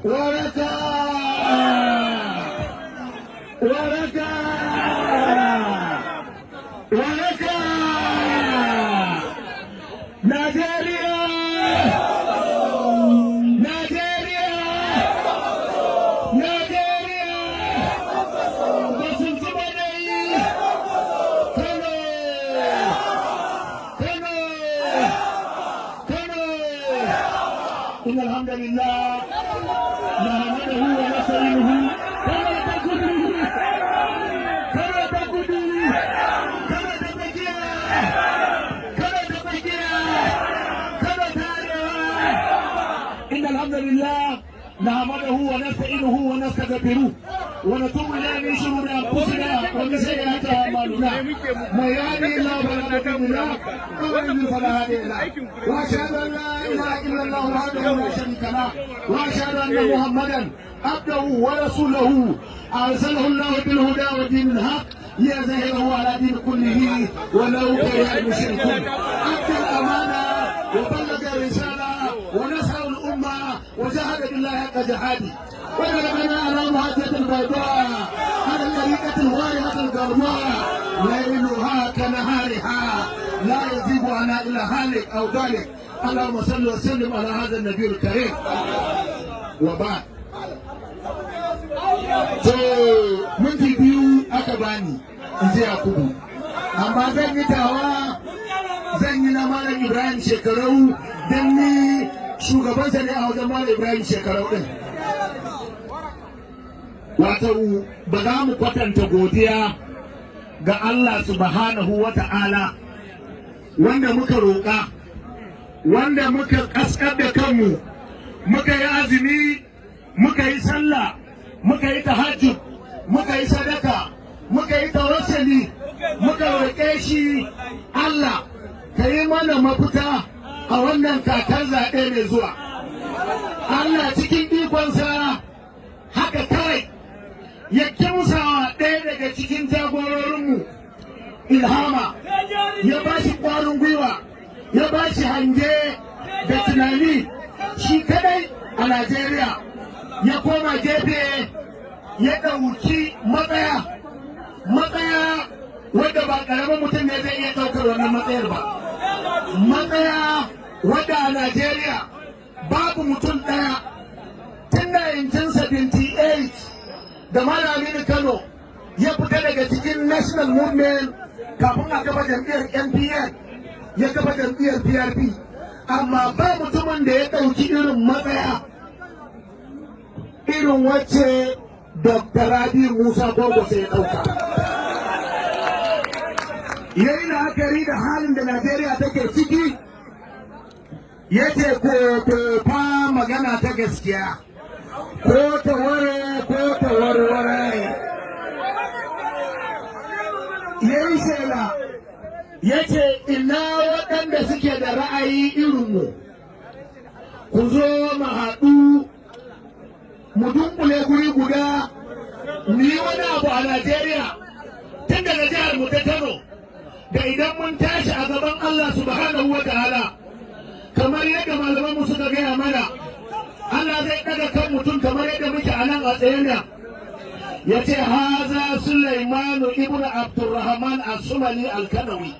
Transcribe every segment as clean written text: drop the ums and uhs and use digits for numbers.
وركا وركا وركا نيجيريا نيجيريا نيجيريا بسنتبني كنو كنو كنو إن الحمد لله نحمده ونستعينه كما تقولون كما تقولون كما تبكي كما تبكي كما تعالى إن الحمد لله نحمده ونستعينه ونستغفره ونتوب إليه من شرور أنفسنا ومن سيئات أعمالنا من يهده الله فلا مضل له ومن يضلل فلا هادي له وأشهد أن لا إله إلا الله وحده لا شريك له وأشهد أن محمدا عبده ورسوله أرسله الله بالهدى ودين الحق ليظهره على دين كله ولو كره المشركون أدى الأمانة وبلغ الرسالة ونصر الأمة وجاهد بالله حق جهاده وجعلنا على المحجة البيضاء على الطريقة الواردة الغرباء ليلها كنهارها لا يزيغ عنها إلا هالك أو ذلك اللهم صل وسلم على هذا النبي الكريم وبعد to minti biyu aka bani in je Yakubu amma zan yi tawa zan yi na Malam Ibrahim Shekarau dan ni shugabansa ne a wajen Malam Ibrahim Shekarau din wato ba za mu kwatanta godiya ga Allah subhanahu wa ta'ala wanda muka roƙa wanda muka kaskar da kanmu muka yi azumi muka yi sallah muka yi tahajjud muka yi sadaka muka yi tawassuli muka roƙe shi Allah ka yi mana mafita a wannan kakar zaɓe mai zuwa Allah cikin ikonsa haka kawai ya kimsawa ɗaya daga cikin jagororinmu ilhama ya ba shi ƙwarin gwiwa ya ba shi hange da tunani shi kadai a Najeriya ya koma gefe ya ɗauki matsaya wadda ba ƙaramin mutum ne zai iya ɗaukar wannan matsayar ba matsaya wadda a Najeriya babu mutum ɗaya tun 1978 da Malam Aminu Kano ya fita daga cikin national movement kafin a kafa jam'iyyar NPN ya kafa jam'iyyar PRP amma ba mutumin da ya ɗauki irin matsaya irin wacce Dr. Rabi Musa Gogo sai ya ɗauka. Ya yi la'akari da halin da Najeriya take ciki ya ce ko fa magana ta gaskiya ko ta ware ko ta warware ya yi shela ya ce ina waɗanda suke da ra'ayi irinmu ku zo mu haɗu mu dunkule guri guda mu yi wani abu a Najeriya tun daga jihar mu ta Kano da idan mun tashi a gaban Allah subhanahu wa ta'ala kamar yadda malaman mu suka gaya mana Allah zai ɗaga kan mutum kamar yadda muke a nan a tsaye da ya ce haza Sulaimanu ibn Abdurrahman as-Sumali al-Kanawi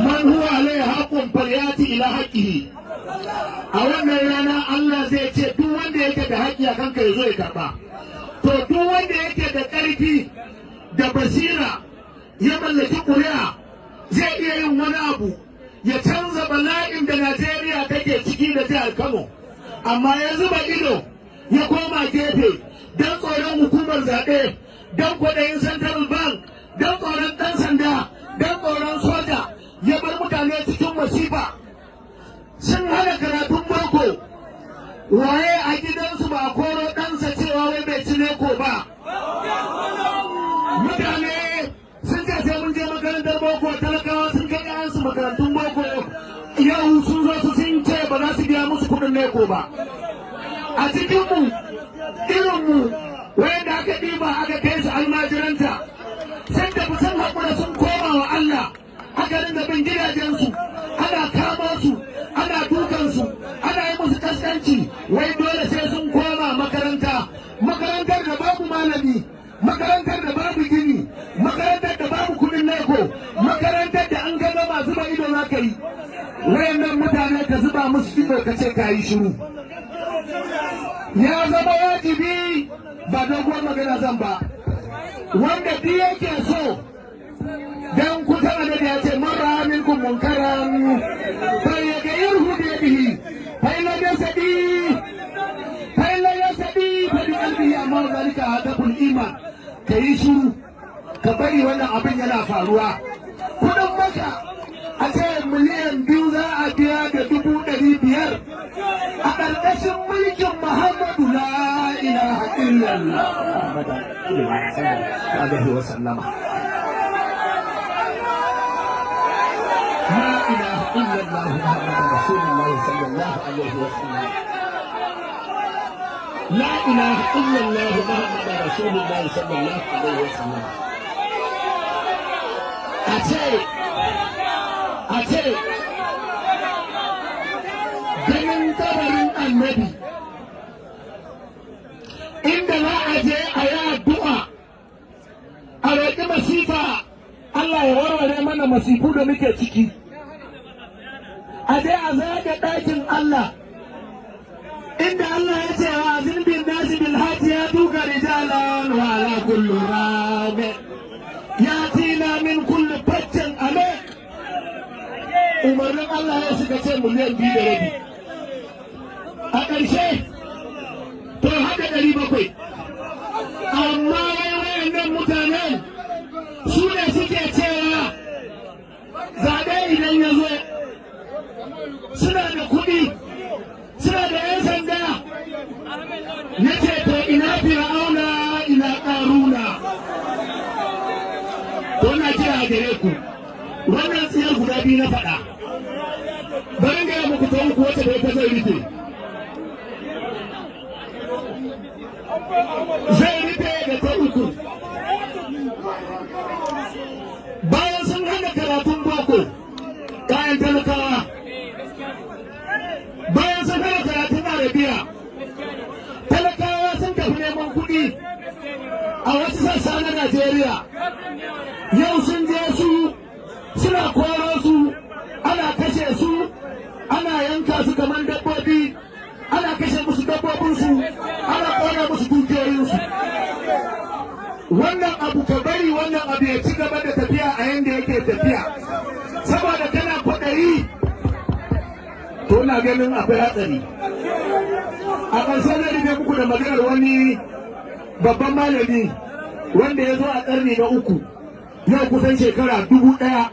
man huwa alai haqqun falyati ila haqqihi a wannan rana Allah zai ce duk wanda yake da haƙƙi a kanka ya zo ya karɓa to duk wanda yake da ƙarfi da basira ya mallaki ƙuri'a zai iya yin wani abu ya canza bala'in da Najeriya take ciki da jihar Kano amma ya zuba ido ya koma gefe don tsoron hukumar zaɓe don kwaɗayin Central Bank don tsoron ɗan sanda don tsoron soja ya bar mutane cikin masifa sun hana karatun boko waye a gidansu ba koro ɗansa cewa wai bai ci neko ba mutane sun ce sai mun je makarantar boko talakawa sun kai ƴaƴansu makarantun boko yau sun zo su sun ce ba za su biya musu kuɗin neko ba a cikinmu irinmu wayanda aka ɗiba aka kai su almajiranta sun tafi sun haƙura sun koma wa Allah aka rinda bin gidajensu ana kama su ana dukansu ana yi musu kaskanci wai dole sai aka yi wayannan mutane ka zuba musu ido ka ce ka yi shiru. Ya zama wajibi ba doguwar magana zan ba, wanda duk yake so dan kusa da ya ce mara minkum munkaran fa yaghayyiru bi yadihi fa illa yasdi fa bi qalbihi amma zalika hadabul iman. Kai shiru ka bari wannan abin yana faruwa. Kudin maka a ce miliyan 2 za a biya da 500,000 a ƙarƙashin mulkin Muhammadu la ilaha illallah alaihi wa sallama. La ilaha illallah Muhammadur Rasulullah sallallahu alaihi wa sallam. La ilaha illallah Muhammadur Rasulullah sallallahu alaihi wa sallam. A ce ganin kabarin annabi inda za a je a yi addu'a a roƙi masifa Allah ya warware mana masifu da muke ciki, a je a zaga ɗakin Allah inda Allah ya ce wa azin bin nasi bil hajji ya duka rijalan wa ala kullu rabi ya tina min kullu faccin ame. Umarnin Allah ya suka ce miliyan 2.5 a ƙarshe to hada 700, amma wayannan mutanen su ne suke cewa zaɓe idan ya zo suna da kuɗi suna da 'yan sanda. Na ce to ina fir'auna ina ƙaruna. To na kira gare ku wannan tsiyar guda biyu na faɗa, bari ga muku ta uku wacce da ita zai rufe. Zai rufe da ta uku. Bayan sun hana karatun boko kayan talakawa, bayan sun hana karatun arabiya, talakawa sun tafi neman kuɗi a wasu sassa na Najeriya. Yau sun je su suna koro su, ana kashe su, ana yanka su kamar dabbobi, ana kashe musu dabbobinsu, ana kona musu dukiyoyinsu. Wannan abu ka bari wannan abu ya ci gaba da tafiya a yanda yake tafiya, saboda kana kwaɗayi to na ganin akwai hatsari. A ƙarshe zai rufe muku da maganar wani babban malami wanda ya zo a ƙarni na 3, yau kusan shekara 1100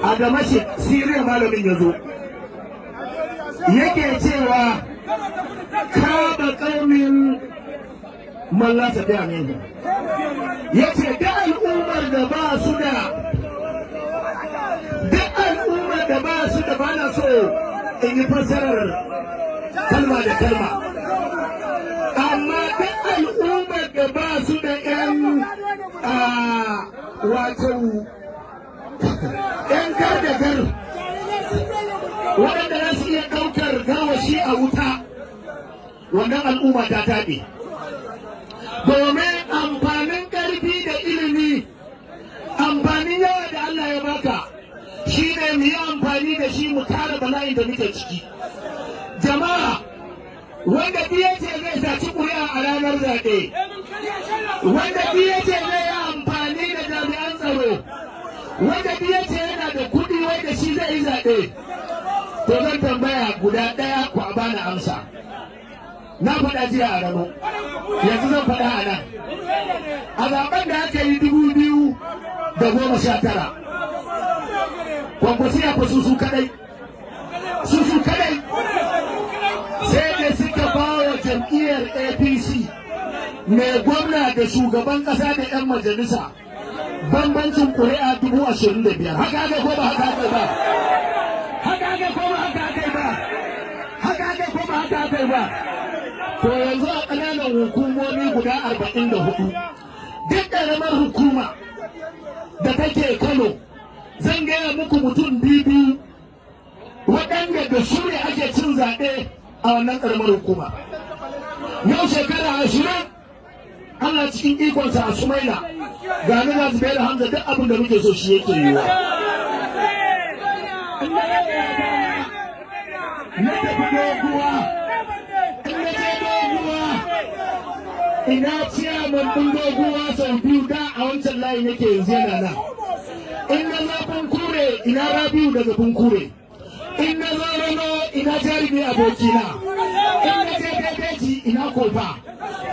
a Damascus, Siriya. Malamin ya zo yake cewa kaba ƙaumin mallasa da ne, ya ce da al'ummar da ba su da ba na so in yi fassarar kalma da kalma, amma duk al'ummar da ba su da 'yan wato 'yan gardagar waɗanda za su iya ɗaukar gawashi a wuta, wannan al'umma ta taɓe. Domin amfanin ƙarfi da ilimi, amfanin yawa da Allah ya baka shi ne mu yi amfani da shi mu tara bala'in da muke ciki. Jama'a, wanda biya ce zai saci ƙuri'a a ranar zaɓe, wanda biya ce zai yi amfani da jami'an tsaro, wanda biya ce yana da kuɗi wanda shi zai yi zaɓe, to zan tambaya guda ɗaya ku a bani amsa. Na faɗa jiya a Rano, yanzu zan faɗa a nan. A zaɓen da aka yi 2019, Kwankwasi ya fi su kadai, sai da suka ba wa jam'iyyar APC mai gwamna da shugaban ƙasa da 'yan majalisa bambancin ƙuri'a 25,000. Haka aka ko ba haka aka ba? Haka aka ko ba haka aka ba? Haka aka ko ba haka aka ba? To yanzu a ƙananan hukumomi guda 44, duk ƙaramar hukuma da take Kano, zan gaya muku mutum biyu waɗanda da su ne ake cin zaɓe a wannan ƙaramar hukuma. Yau shekara 20 Allah cikin ikonsa a Sumaila ga ni na Zubairu Hamza duk abin da muke so shi yake yiwa. na tafi doguwa, in na je doguwa, ina ciyaman ɗin doguwa sau biyu da a wancan layin yake yanzu yana nan. In na zafin kure ina Rabiu daga Bunkure. In na zo Rano ina Jarumi abokina. In na je Bebeji ina Kofa.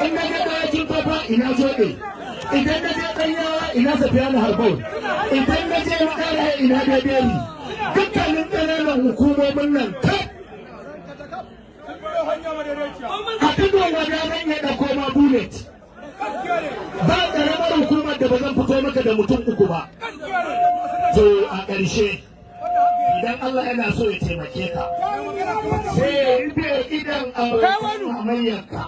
In na je Dawakin Kofa ina Joɗe. Idan na je Ɗanyawa ina Safiyanu Harbau. Idan na je Makara ina Beberi. Dukkanin ƙananan hukumomin nan kaf. A tudun wada zan iya ɗauko ma bullet. Ba ƙaramar hukumar da ba zan fito maka da mutum uku ba. To a ƙarshe idan Allah yana so ya taimake ka sai ya rufe idan amayyarka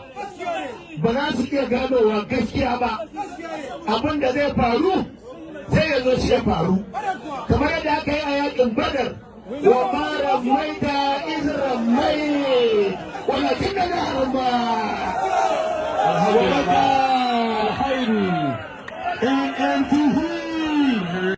ba za su iya ganowa gaskiya ba, abin da zai faru sai ya zo shi ya faru kamar yadda aka yi a yakin Badar wa ma ramaita iz ramai walakin Allah